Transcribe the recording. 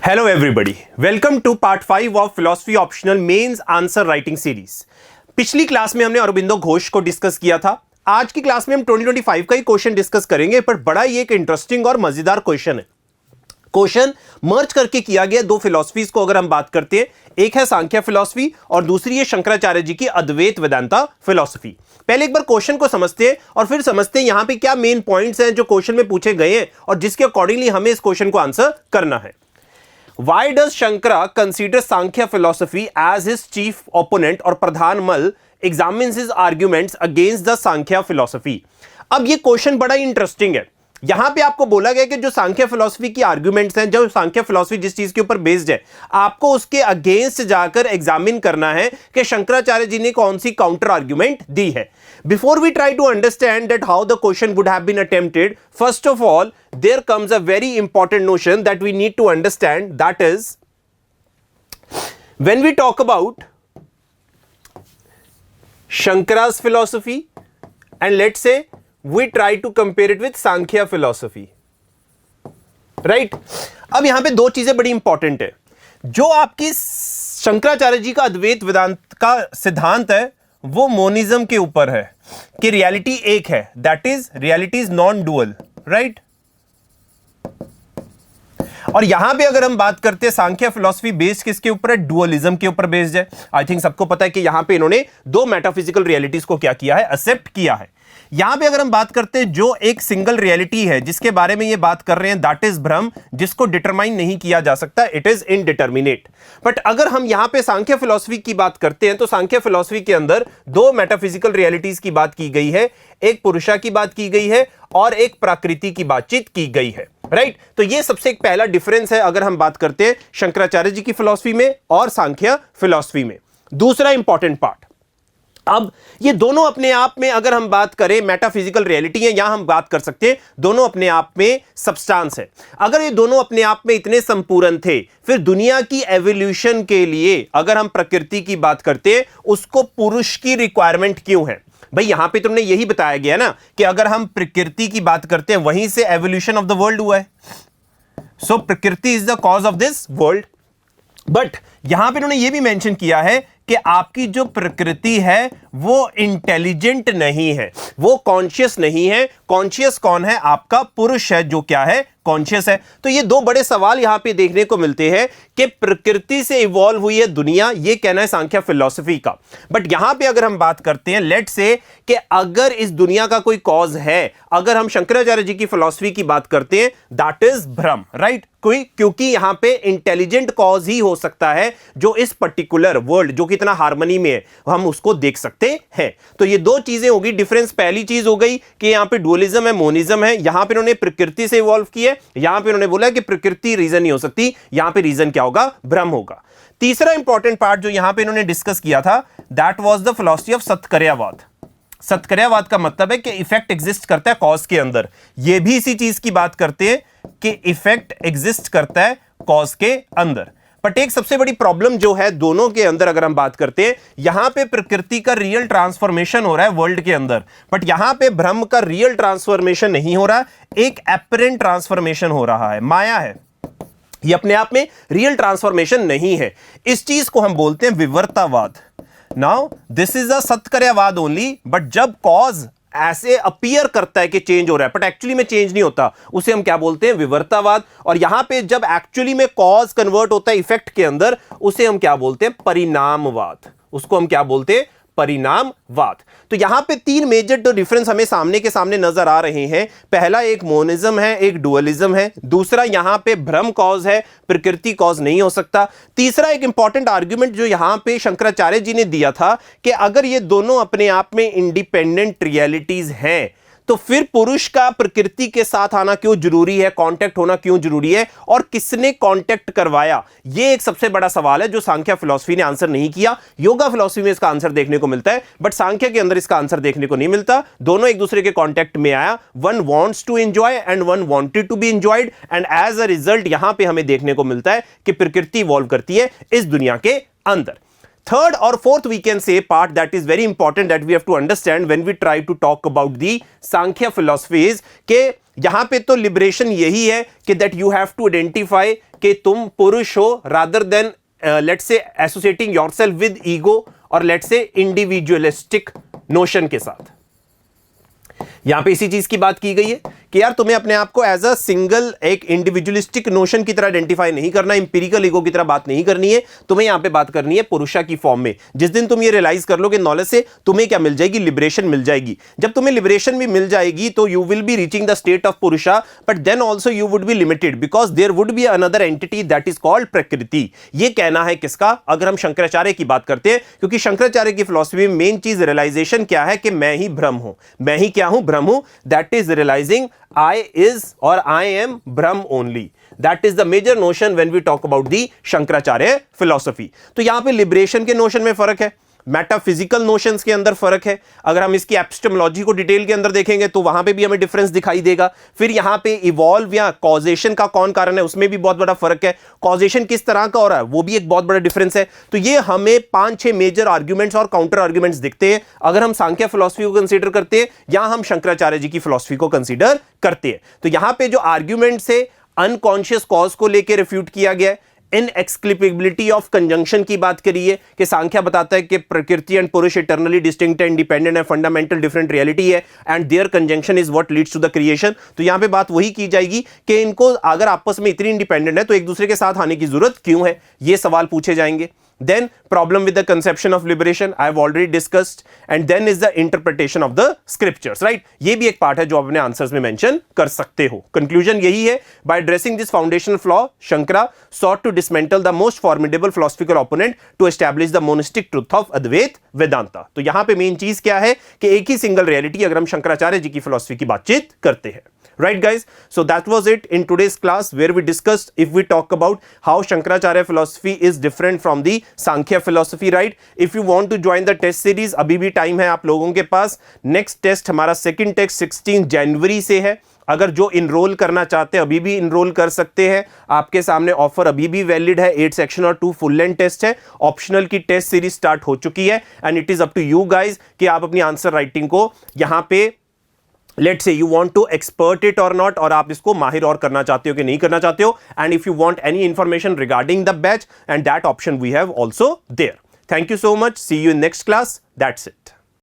Hello everybody, welcome to part 5 of philosophy optional mains answer writing series। पिछली class में हमने अरबिंदो घोष को discuss किया था। आज की क्लास में हम 2025 का ही क्वेश्चन डिस्कस करेंगे, पर बड़ा ही एक इंटरेस्टिंग और मजेदार क्वेश्चन है। क्वेश्चन मर्ज करके किया गया दो फिलॉसफीज को अगर हम बात करते हैं, एक है सांख्य फिलॉसफी और दूसरी है शंकराचार्य जी की अद्वैत वेदांता फिलॉसफी। पहले एक बार क्वेश्चन को समझते हैं और फिर समझते हैं यहां पे क्या मेन पॉइंट्स हैं जो क्वेश्चन में पूछे गए हैं और जिसके अकॉर्डिंगली हमें इस क्वेश्चन को आंसर करना है। Why does Shankara consider Sankhya philosophy as his chief opponent और प्रधान मल examines his arguments against the Sankhya philosophy? अब ये क्वेश्चन बड़ा इंटरेस्टिंग है। यहां पे आपको बोला गया कि जो सांख्य फिलॉसफी की आर्ग्यूमेंट्स हैं, जो सांख्य फिलॉसफी जिस चीज के ऊपर बेस्ड है, आपको उसके अगेंस्ट जाकर एग्जामिन करना है कि शंकराचार्य जी ने कौन सी काउंटर आर्ग्यूमेंट दी है। Before we try to understand that how the question would have been attempted, first of all there comes a very important notion that we need to understand, that is when we talk about Shankara's philosophy and let's say we try to compare it with Sankhya philosophy, right? अब यहां पे दो चीजें बड़ी important है। जो आपकी शंकराचार्य जी का अद्वैत वेदांत का सिद्धांत है वो मोनिज्म के ऊपर है कि रियलिटी एक है, that is reality is non dual, right? और यहां पे अगर हम बात करते हैं सांख्य फिलॉसफी बेस्ड किसके ऊपर है? डुअलिज्म के ऊपर बेस्ड है। आई थिंक सबको पता है कि यहां पे इन्होंने दो मेटाफिजिकल रियलिटीज को क्या किया है? एक्सेप्ट किया है। यहां पे अगर हम बात करते हैं जो एक सिंगल रियलिटी है जिसके बारे में ये बात कर रहे हैं, दैट इज ब्रह्म, जिसको डिटरमाइन नहीं किया जा सकता, इट इज इनडिटर्मिनेट। बट अगर हम यहां पे सांख्य फिलॉसफी की बात करते हैं तो सांख्य फिलॉसफी के अंदर दो मेटाफिजिकल रियलिटीज की बात की गई है, एक पुरुषा की बात की गई है और एक प्रकृति की बातचीत की गई है, राइट? तो ये सबसे एक पहला डिफरेंस है अगर हम बात करते हैं शंकराचार्य जी की फिलॉसफी में और सांख्य फिलॉसफी में। दूसरा इंपॉर्टेंट पार्ट, अब ये दोनों अपने आप में अगर हम बात करें मेटाफिजिकल रियलिटी है, यहां हम बात कर सकते हैं दोनों अपने आप में सब्सटेंस है। अगर ये दोनों अपने आप में इतने संपूर्ण थे, फिर दुनिया की एवोल्यूशन के लिए अगर हम प्रकृति की बात करते हैं, उसको पुरुष की रिक्वायरमेंट क्यों है? भाई यहां पे तुमने यही बताया गया ना कि अगर हम प्रकृति की बात करते हैं वहीं से एवोल्यूशन ऑफ द वर्ल्ड हुआ है। सो प्रकृति is the cause of this world. But यहां पे उन्होंने यह भी मेंशन किया है कि आपकी जो प्रकृति है वो इंटेलिजेंट नहीं है, वो कॉन्शियस नहीं है। कॉन्शियस कौन है? आपका पुरुष है जो क्या है? कॉन्शियस है। तो ये दो बड़े सवाल यहां पे देखने को मिलते हैं कि प्रकृति से इवॉल्व हुई है दुनिया, ये कहना है सांख्य फिलॉसफी का। बट यहां पे अगर हम बात करते हैं, लेट्स से कि अगर इस दुनिया का कोई कॉज है, अगर हम शंकराचार्य जी की फिलॉसफी की बात करते हैं, दैट इज ब्रह्म, राइट? क्योंकि यहां पे इंटेलिजेंट कॉज ही हो सकता है जो इस पर्टिकुलर वर्ल्ड जो कितना हार्मनी में है हम उसको देख सकते हैं। तो ये दो चीजें होगी डिफरेंस। पहली चीज हो गई कि यहां पे डुअलिज्म है, मोनिज्म है। यहां पे उन्होंने प्रकृति से इवॉल्व किया है, यहां पे उन्होंने बोला कि प्रकृति रीजन नहीं हो सकती, यहां पे रीजन क्या होगा? ब्रह्म होगा। तीसरा इंपॉर्टेंट पार्ट जो यहां पे इन्होंने डिस्कस किया था, that was the philosophy of Satkaryavada. Satkaryavada का मतलब है कि इफेक्ट एग्जिस्ट करता है कॉज के अंदर। ये भी इसी चीज की बात करते हैं कि इफेक्ट एग्जिस्ट करता है कॉज के अंदर। बट एक सबसे बड़ी प्रॉब्लम जो है दोनों के अंदर अगर हम बात करते हैं, यहां पे प्रकृति का रियल ट्रांसफॉर्मेशन हो रहा है वर्ल्ड के अंदर, बट यहां पे ब्रह्म का रियल ट्रांसफॉर्मेशन नहीं हो रहा, एक एपरेंट ट्रांसफॉर्मेशन हो रहा है, माया है। ये अपने आप में रियल ट्रांसफॉर्मेशन नहीं है। इस चीज को हम बोलते हैं Vivartavada. Now this is a Satkaryavada only, but जब कॉज ऐसे अपीयर करता है कि चेंज हो रहा है बट एक्चुअली में चेंज नहीं होता, उसे हम क्या बोलते हैं? विवर्तवाद। और यहां पे जब एक्चुअली में कॉज कन्वर्ट होता है इफेक्ट के अंदर, उसे हम क्या बोलते हैं? परिणामवाद। उसको हम क्या बोलते हैं? परिणामवाद। तो यहां पे तीन मेजर जो डिफरेंस हमें सामने के सामने नजर आ रहे हैं। पहला एक मोनिज्म है, एक डुअलिज्म है। दूसरा यहां पे ब्रह्म कॉज है, प्रकृति कॉज नहीं हो सकता। तीसरा एक इंपॉर्टेंट आर्ग्यूमेंट जो यहां पे शंकराचार्य जी ने दिया था कि अगर ये दोनों अपने आप में इंडिपेंडेंट रियलिटीज हैं तो फिर पुरुष का प्रकृति के साथ आना क्यों जरूरी है? कांटेक्ट होना क्यों जरूरी है? और किसने कांटेक्ट करवाया? यह एक सबसे बड़ा सवाल है जो सांख्य फिलॉसफी ने आंसर नहीं किया। योगा फिलॉसफी में इसका आंसर देखने को मिलता है, बट सांख्य के अंदर इसका आंसर देखने को नहीं मिलता। दोनों एक दूसरे के कांटेक्ट में आया, one wants to enjoy and one wanted to be enjoyed, and as a result यहां पे हमें देखने को मिलता है कि प्रकृति इवॉल्व करती है इस दुनिया के अंदर। Third or fourth, we can say part that is very important that we have to understand when we try to talk about the Sankhya philosophies के यहां पे तो लिबरेशन यही है कि that you have to identify कि तुम पुरुष हो rather than let's say associating yourself with ego और let's say individualistic notion के साथ। यहां पे इसी चीज की बात की गई है कि यार तुम्हें अपने आप को एज अ सिंगल एक इंडिविजुअलिस्टिक नोशन की तरह आइडेंटिफाई नहीं करना, इंपीरिकल ईगो की तरह बात नहीं करनी है, तुम्हें यहां पे बात करनी है पुरुषा की फॉर्म में। जिस दिन तुम ये रियलाइज कर लोगे नॉलेज से, तुम्हें क्या मिल जाएगी? लिबरेशन मिल जाएगी। जब तुम्हें लिबरेशन भी मिल जाएगी तो you will be reaching the state of Purusha, but then also you would be limited because there would be another entity that is called Prakriti. ये कहना है किसका? अगर हम शंकराचार्य की बात करते हैं, क्योंकि शंकराचार्य की फिलॉसफी में मेन चीज रियलाइजेशन क्या है कि मैं ही ब्रह्म हूं। मैं ही क्या हूं? ब्रह्म हूं। That is realizing I is or I am Brahm only. That is the major notion when we talk about the Shankaracharya philosophy. तो यहां पे लिबरेशन के नोशन में फर्क है, मेटाफिजिकल नोशंस के अंदर फर्क है। अगर हम इसकी एपिस्टेमोलॉजी को डिटेल के अंदर देखेंगे तो वहां पे भी हमें डिफरेंस दिखाई देगा। फिर यहां पे इवॉल्व या कॉजेशन का कौन कारण है, उसमें भी बहुत बड़ा फर्क है। कॉजेशन किस तरह का हो रहा है, वो भी एक बहुत बड़ा डिफरेंस है। तो ये हमें 5-6 मेजर आर्ग्यूमेंट्स और काउंटर आर्ग्यूमेंट्स दिखते हैं अगर हम सांख्य फिलॉसफी को कंसीडर करते हैं या हम शंकराचार्य जी की फिलॉसफी को कंसीडर करते हैं। तो यहां पे जो आर्ग्यूमेंट्स है अनकॉन्शियस कॉज को लेकर रिफ्यूट किया गया है। इनएक्सक्लिपेबिलिटी ऑफ कंजंक्शन की बात करिए कि सांख्या बताता है कि प्रकृति एंड पुरुष इटरनली डिस्टिंक्ट एंड इंडिपेंडेंट है, फंडामेंटल डिफरेंट रियलिटी है and their conjunction is what leads to the creation. तो यहां पे बात वही की जाएगी कि इनको अगर आपस में इतनी इंडिपेंडेंट है तो एक दूसरे के साथ आने की जरूरत क्यों है, ये सवाल पूछे जाएंगे। Then problem with the conception of liberation I have already discussed, and then is the interpretation of the scriptures, right? ये भी एक पार्ट है जो आप अपने आंसर्स में मेंशन कर सकते हो। कंक्लूजन यही है, by addressing this foundational flaw, Shankara sought to dismantle the most formidable philosophical opponent to establish the monistic truth of Advait Vedanta। तो यहां पे मेन चीज क्या है कि एक ही सिंगल रियलिटी अगर हम शंकराचार्य जी की फिलॉसफी की बातचीत करते हैं। Right guys, so that was it in today's class where we discussed, if we talk about how Shankaracharya philosophy is different from the Sankhya philosophy, right? If you want to join the test series, अभी भी time है आप लोगों के पास। Next test हमारा second test 16 जनवरी से है। अगर जो इनरोल करना चाहते हैं अभी भी इनरोल कर सकते हैं, आपके सामने ऑफर अभी भी वैलिड है। 8 सेक्शन और 2 फुल लेंथ टेस्ट है। ऑप्शनल की टेस्ट सीरीज स्टार्ट हो चुकी है and it is up to you guys कि आप अपनी आंसर राइटिंग को यहां पे let's say you want to expert it or not, और आप इसको माहिर और करना चाहते हो कि नहीं करना चाहते हो। And if you want any information regarding the batch and that option we have also there. Thank you so much, see you in next class, that's it.